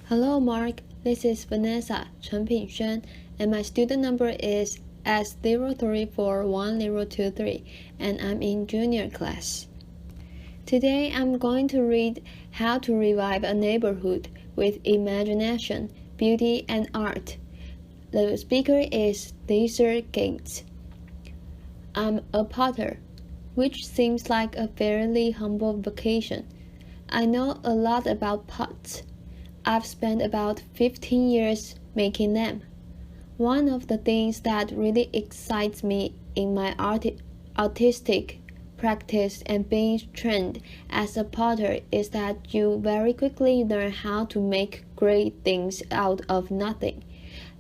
Hello, Mark. This is Vanessa Chen Pingshen, and my student number is S03411023, and I'm in junior class. Today, I'm going to read How to Revive a Neighborhood with Imagination, Beauty, and Art. The speaker is Theaster. I'm a potter, which seems like a fairly humble vocation. I know a lot about pots. I've spent about 15 years making them. One of the things that really excites me in my artistic practice and being trained as a potter is that you very quickly learn how to make great things out of nothing.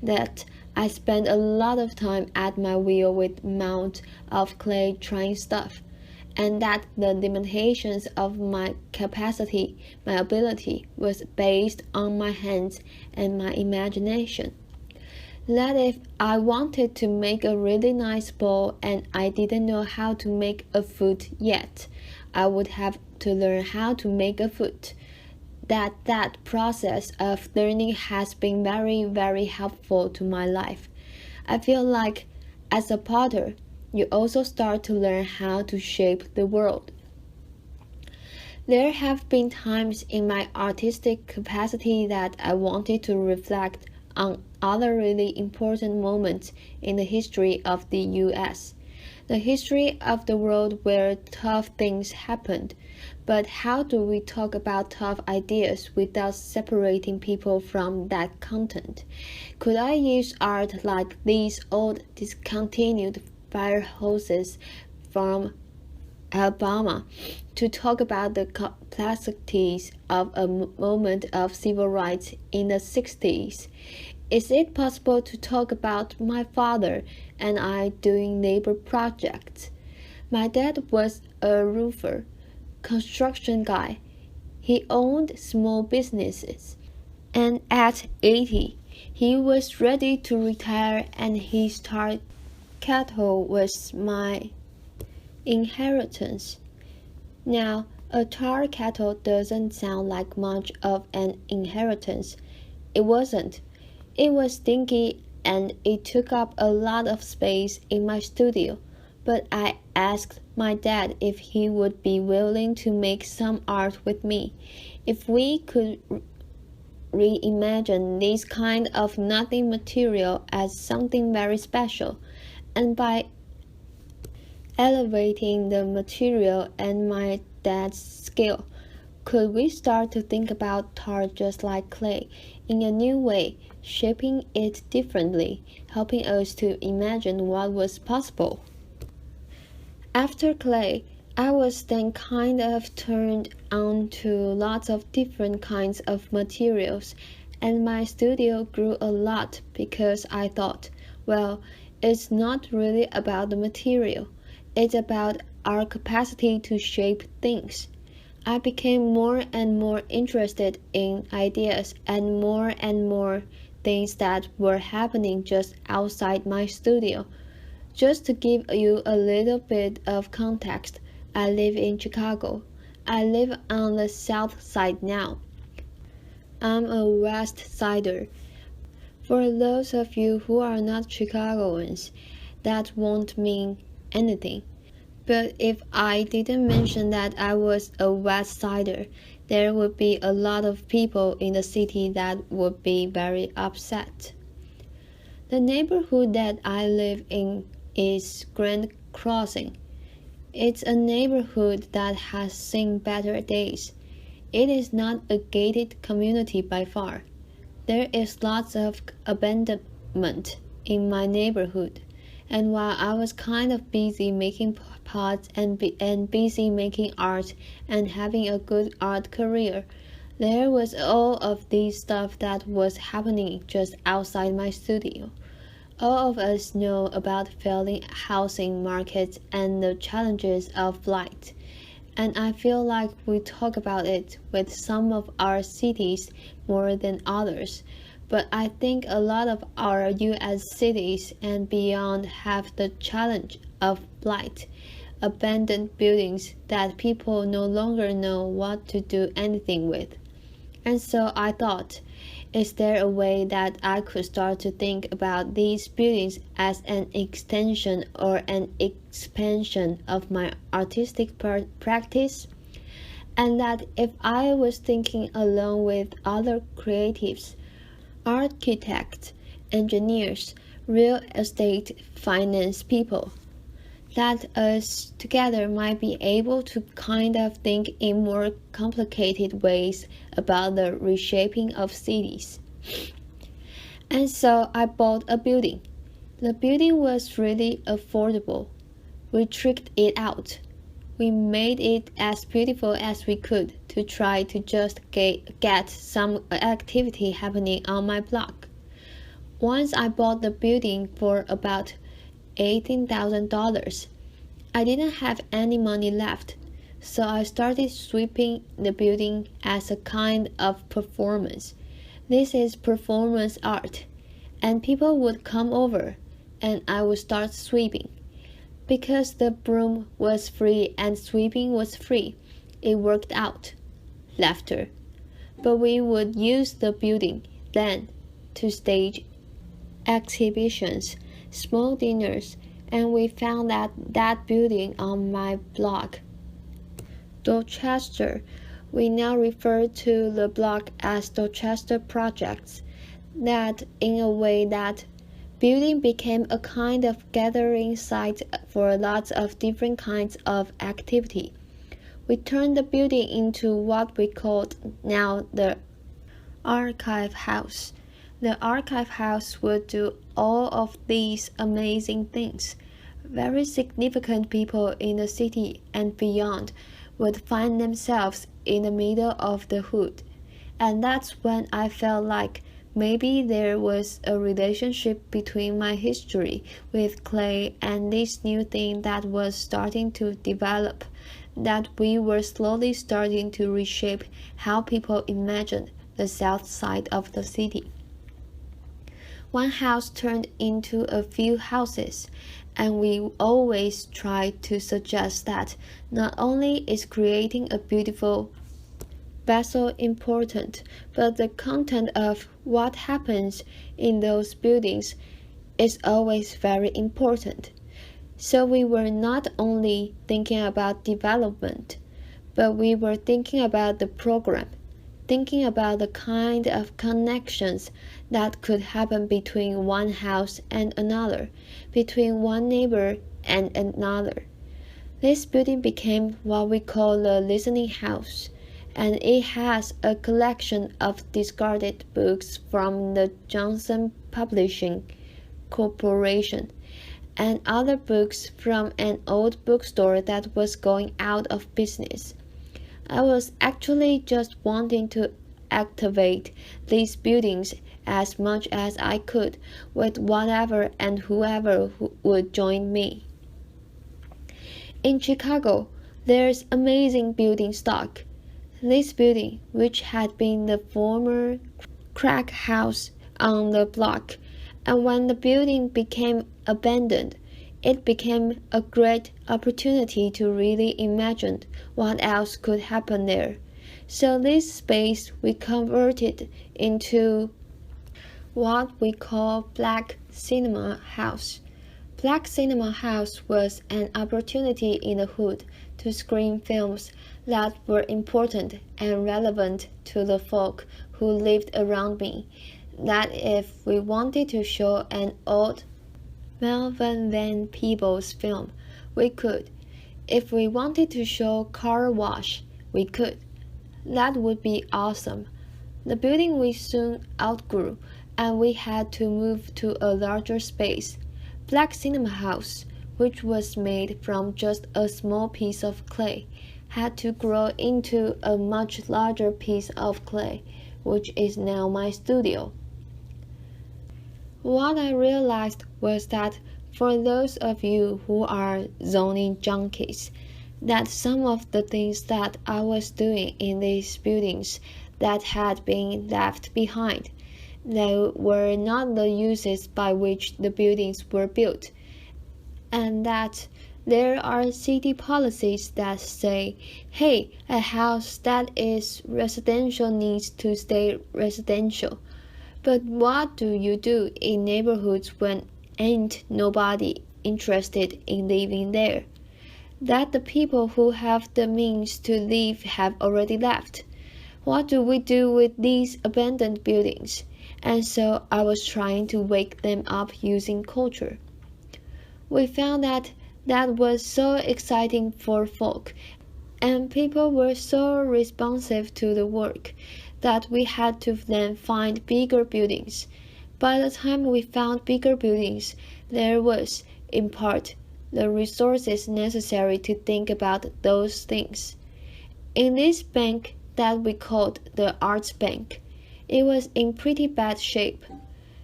That I spend a lot of time at my wheel with mounds of clay trying stuff, and that the limitations of my capacity, my ability, was based on my hands and my imagination. That if I wanted to make a really nice bowl and I didn't know how to make a foot yet, I would have to learn how to make a foot. That process of learning has been very, very helpful to my life. I feel like as a potter, you also start to learn how to shape the world. There have been times in my artistic capacity that I wanted to reflect on other really important moments in the history of the US, the history of the world where tough things happened. But how do we talk about tough ideas without separating people from that content? Could I use art like these old discontinued fire hoses from Alabama to talk about the complexities of a moment of civil rights in the 60s? Is it possible to talk about my father and I doing neighbor projects? My dad was a roofer, construction guy. He owned small businesses, and at 80, he was ready to retire, and his cattle was my inheritance. Now, a tar cattle doesn't sound like much of an inheritance. It wasn't. It was stinky and it took up a lot of space in my studio, but I asked my dad if he would be willing to make some art with me, if we could reimagine this kind of nothing material as something very special, and by elevating the material and my dad's skill, could we start to think about tar just like clay in a new way, shaping it differently, helping us to imagine what was possible? After clay, I was then kind of turned on to lots of different kinds of materials, and my studio grew a lot because I thought, well, it's not really about the material. It's about our capacity to shape things. I became more and more interested in ideas and more things that were happening just outside my studio. Just to give you a little bit of context, I live in Chicago. I live on the south side now. I'm a west sider. For those of you who are not Chicagoans, that won't mean anything. But if I didn't mention that I was a West Sider, there would be a lot of people in the city that would be very upset. The neighborhood that I live in is Grand Crossing. It's a neighborhood that has seen better days. It is not a gated community by far. There is lots of abandonment in my neighborhood. And while I was kind of busy making pots and busy making art and having a good art career, there was all of this stuff that was happening just outside my studio. All of us know about failing housing markets and the challenges of blight, and I feel like we talk about it with some of our cities more than others. But I think a lot of our US cities and beyond have the challenge of blight, abandoned buildings that people no longer know what to do anything with. And so I thought, is there a way that I could start to think about these buildings as an extension or an expansion of my artistic practice? And that if I was thinking along with other creatives, architects, engineers, real estate finance people, that us together might be able to kind of think in more complicated ways about the reshaping of cities. And so I bought a building. The building was really affordable. We tricked it out. We made it as beautiful as we could to try to just get some activity happening on my block. Once I bought the building for about $18,000. I didn't have any money left, so I started sweeping the building as a kind of performance. This is performance art, and people would come over, and I would start sweeping. Because the broom was free and sweeping was free, it worked out. Laughter. But we would use the building then to stage exhibitions, small dinners, and we found that building on my block, Theaster. We now refer to the block as Theaster projects. That in a way that building became a kind of gathering site for lots of different kinds of activity. We turned the building into what we called now the archive house. The archive house would do all of these amazing things. Very significant people in the city and beyond would find themselves in the middle of the hood. And that's when I felt like maybe there was a relationship between my history with clay and this new thing that was starting to develop, that we were slowly starting to reshape how people imagined the south side of the city. One house turned into a few houses, and we always try to suggest that not only is creating a beautiful vessel important, but the content of what happens in those buildings is always very important. So we were not only thinking about development, but we were thinking about the program, thinking about the kind of connections that could happen between one house and another, between one neighbor and another. This building became what we call the listening house, and it has a collection of discarded books from the Johnson Publishing Corporation and other books from an old bookstore that was going out of business. I was actually just wanting to activate these buildings as much as I could with whatever and whoever would join me. In Chicago, there's amazing building stock. This building, which had been the former crack house on the block, and when the building became abandoned, it became a great opportunity to really imagine what else could happen there. So this space we converted into what we call Black Cinema House. Black Cinema House was an opportunity in the hood to screen films that were important and relevant to the folk who lived around me. That if we wanted to show an old Melvin Van Peebles film, we could. If we wanted to show Car Wash, we could. That would be awesome. The building we soon outgrew, and we had to move to a larger space. Black Cinema House, which was made from just a small piece of clay, had to grow into a much larger piece of clay, which is now my studio. What I realized was that for those of you who are zoning junkies, that some of the things that I was doing in these buildings that had been left behind, they were not the uses by which the buildings were built, and that There are city policies that say, hey, a house that is residential needs to stay residential. But what do you do in neighborhoods when ain't nobody interested in living there? That the people who have the means to live have already left. What do we do with these abandoned buildings? And so I was trying to wake them up using culture. We found that was so exciting for folk, and people were so responsive to the work that we had to then find bigger buildings. By the time we found bigger buildings, there was, in part, the resources necessary to think about those things. In this bank that we called the Arts Bank, it was in pretty bad shape.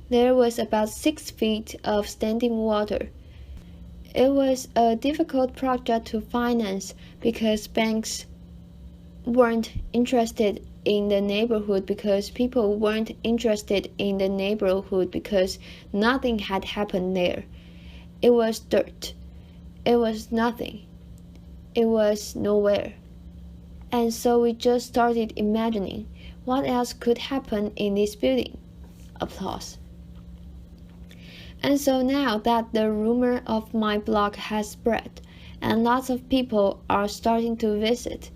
There was about 6 feet of standing water. It was a difficult project to finance because banks weren't interested in the neighborhood because people weren't interested in the neighborhood because nothing had happened there. It was dirt. It was nothing. It was nowhere. And so we just started imagining what else could happen in this building. Applause. And so now that the rumor of my blog has spread and lots of people are starting to visit,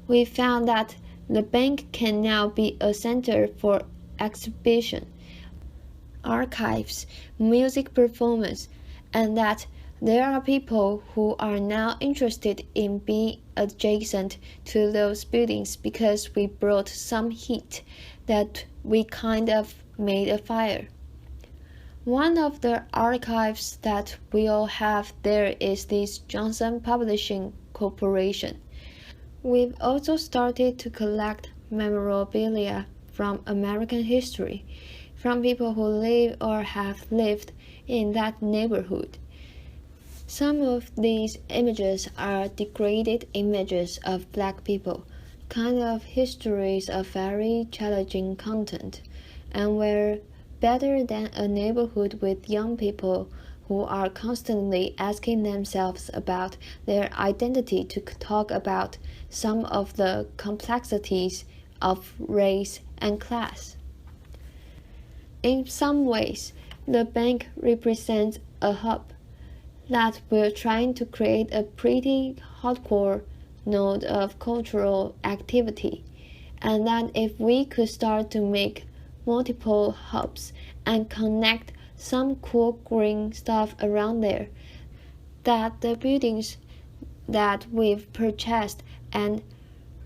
we found that the bank can now be a center for exhibition, archives, music performance, and that there are people who are now interested in being adjacent to those buildings because we brought some heat, that we kind of made a fire. One of the archives that we'll have there is this Johnson Publishing Corporation. We've also started to collect memorabilia from American history, from people who live or have lived in that neighborhood. Some of these images are degraded images of black people, kind of histories of very challenging content, and were better than a neighborhood with young people who are constantly asking themselves about their identity to talk about some of the complexities of race and class. In some ways, the bank represents a hub that we're trying to create a pretty hardcore node of cultural activity, and that if we could start to make multiple hubs and connect some cool green stuff around there, that the buildings that we've purchased and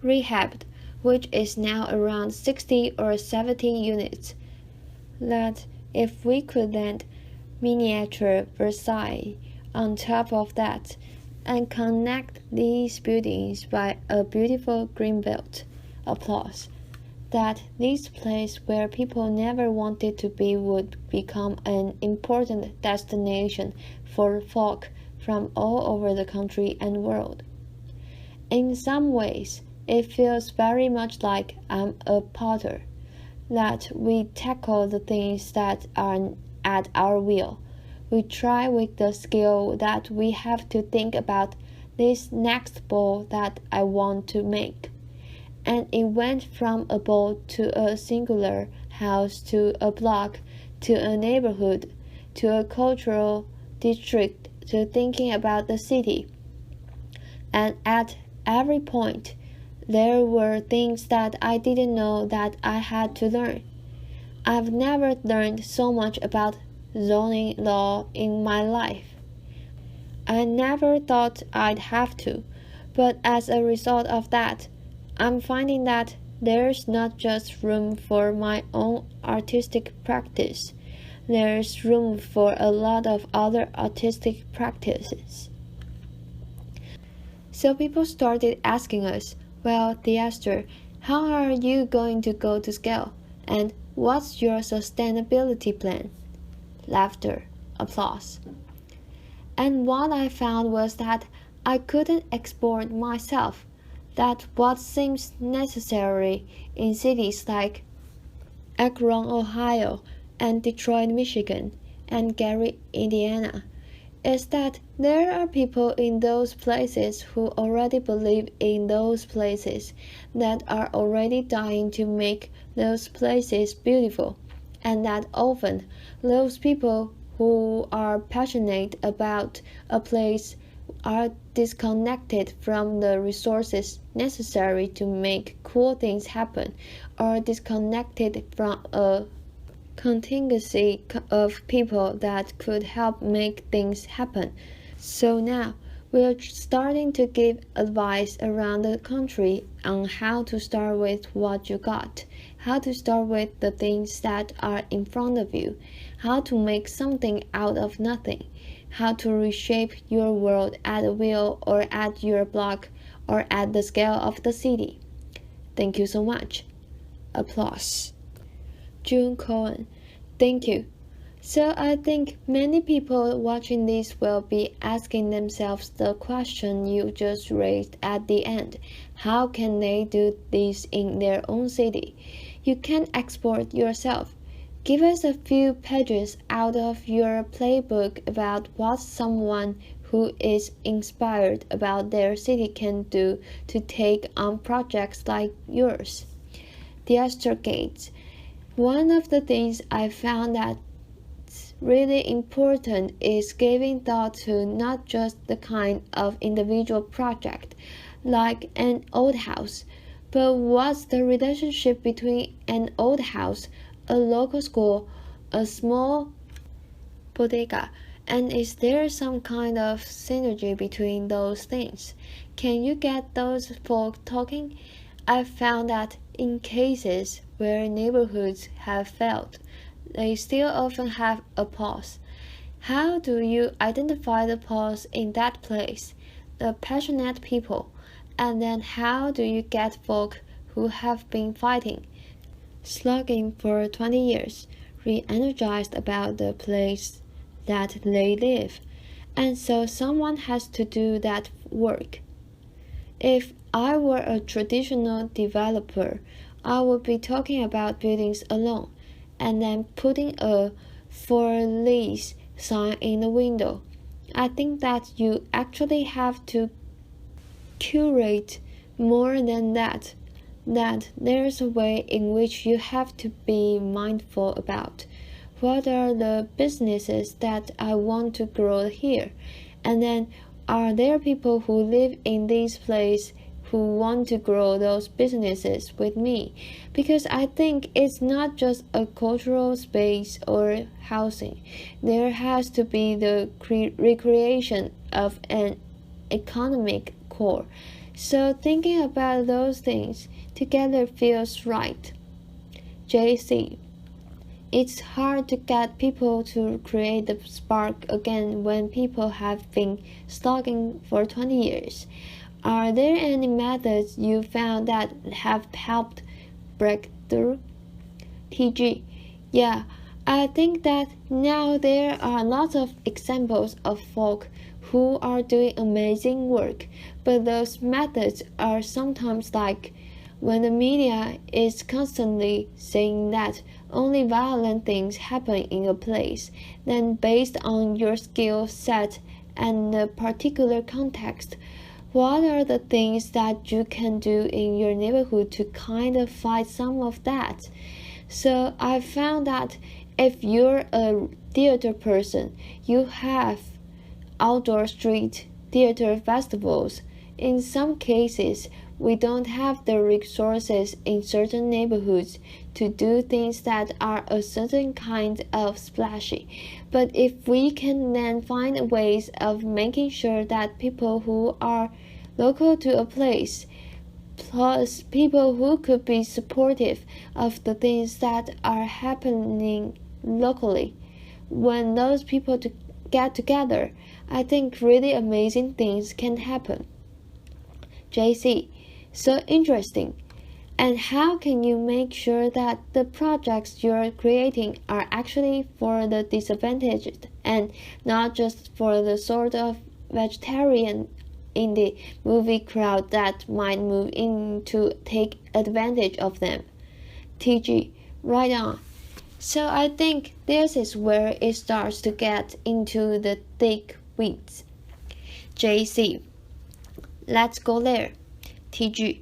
rehabbed, which is now around 60 or 70 units, that if we could land miniature Versailles on top of that and connect these buildings by a beautiful green belt, applause, that this place where people never wanted to be would become an important destination for folk from all over the country and world. In some ways, it feels very much like I'm a potter, that we tackle the things that are at our will. We try with the skill that we have to think about this next bowl that I want to make. And it went from a bowl to a singular house to a block to a neighborhood to a cultural district to thinking about the city. And at every point, there were things that I didn't know that I had to learn. I've never learned so much about zoning law in my life. I never thought I'd have to, but as a result of that, I'm finding that there's not just room for my own artistic practice, there's room for a lot of other artistic practices. So people started asking us, well, Theaster, how are you going to go to scale? And what's your sustainability plan? Laughter, applause. And what I found was that I couldn't export myself, that what seems necessary in cities like Akron, Ohio, and Detroit, Michigan, and Gary, Indiana, is that there are people in those places who already believe in those places, that are already dying to make those places beautiful, and that often those people who are passionate about a place are disconnected from the resources necessary to make cool things happen, or disconnected from a contingency of people that could help make things happen. So now we're starting to give advice around the country on how to start with what you got, how to start with the things that are in front of you, how to make something out of nothing, how to reshape your world at will or at your block or at the scale of the city. Thank you so much. Applause. June Cohen. Thank you. So I think many people watching this will be asking themselves the question you just raised at the end. How can they do this in their own city? You can export yourself. Give us a few pages out of your playbook about what someone who is inspired about their city can do to take on projects like yours. Theaster Gates. One of the things I found that's really important is giving thought to not just the kind of individual project, like an old house, but what's the relationship between an old house, a local school, a small bodega, and is there some kind of synergy between those things? Can you get those folk talking? I've found that in cases where neighborhoods have failed, they still often have a pause. How do you identify the pause in that place, the passionate people, and then how do you get folk who have been fighting, slugging for 20 years, re-energized about the place that they live? And so someone has to do that work. If I were a traditional developer, I would be talking about buildings alone, and then putting a for lease sign in the window. I think that you actually have to curate more than that there's a way in which you have to be mindful about what are the businesses that I want to grow here, and then are there people who live in this place who want to grow those businesses with me? Because I think it's not just a cultural space or housing. There has to be the recreation of an economic core. So thinking about those things together feels right. JC. It's hard to get people to create the spark again when people have been stalking for 20 years. Are there any methods you found that have helped break through? TG. Yeah, I think that now there are lots of examples of folk who are doing amazing work, but those methods are sometimes like when the media is constantly saying that only violent things happen in a place, then based on your skill set and the particular context, what are the things that you can do in your neighborhood to kind of fight some of that? So I found that if you're a theater person, you have outdoor street theater festivals. In some cases, we don't have the resources in certain neighborhoods to do things that are a certain kind of splashy. But if we can then find ways of making sure that people who are local to a place, plus people who could be supportive of the things that are happening locally, when those people get together, I think really amazing things can happen. JC. So interesting. And how can you make sure that the projects you're creating are actually for the disadvantaged and not just for the sort of vegetarian in the movie crowd that might move in to take advantage of them? TG. Right on. So I think this is where it starts to get into the thick weeds. JC. Let's go there. TG.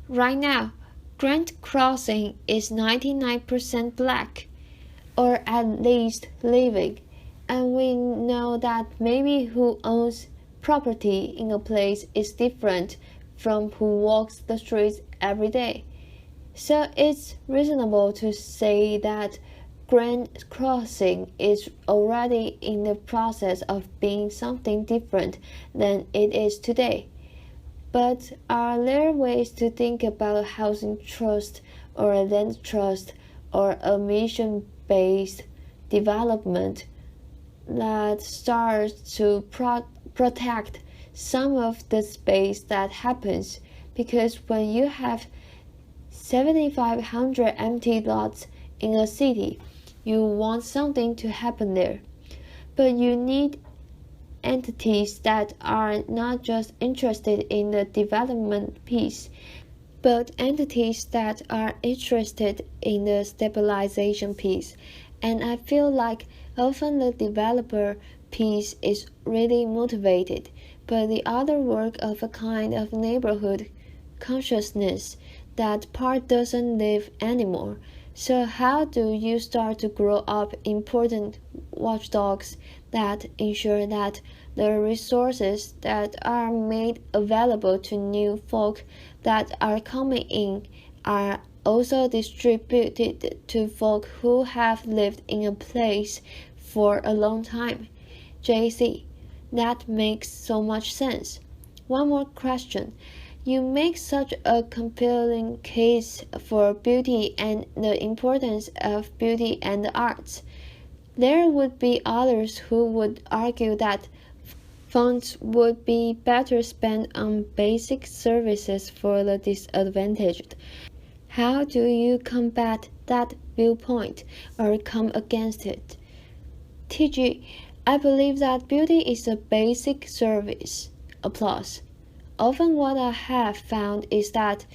Right now, Grand Crossing is 99% black, or at least living, and we know that maybe who owns property in a place is different from who walks the streets every day. So it's reasonable to say that Grand Crossing is already in the process of being something different than it is today. But are there ways to think about housing trust or a land trust or a mission-based development that starts to protect some of the space that happens? Because when you have 7,500 empty lots in a city, you want something to happen there. But you need entities that are not just interested in the development piece, but entities that are interested in the stabilization piece. And I feel like often the developer piece is really motivated, but the other work of a kind of neighborhood consciousness, that part doesn't live anymore. So how do you start to grow up important watchdogs that ensure that the resources that are made available to new folk that are coming in are also distributed to folk who have lived in a place for a long time? JC, that makes so much sense. One more question. You make such a compelling case for beauty and the importance of beauty and the arts. There would be others who would argue that funds would be better spent on basic services for the disadvantaged. How do you combat that viewpoint or come against it? TG, I believe that beauty is a basic service. Applause. Often what I have found is that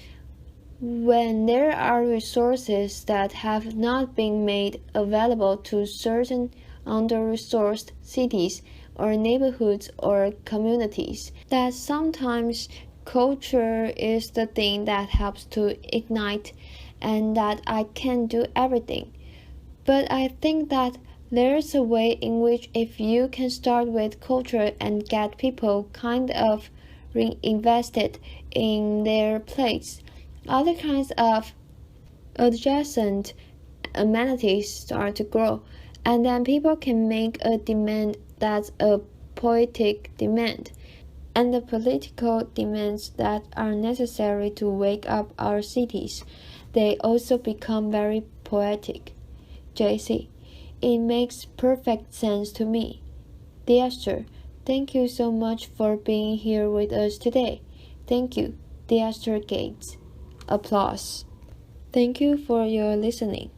when there are resources that have not been made available to certain under-resourced cities or neighborhoods or communities, that sometimes culture is the thing that helps to ignite, and that I can't do everything. But I think that there's a way in which if you can start with culture and get people kind of reinvested in their place, other kinds of adjacent amenities start to grow, and then people can make a demand that's a poetic demand, and the political demands that are necessary to wake up our cities, they also become very poetic. JC, it makes perfect sense to me. Theaster, thank you so much for being here with us today. Thank you, Theaster Gates. Applause. Thank you for your listening.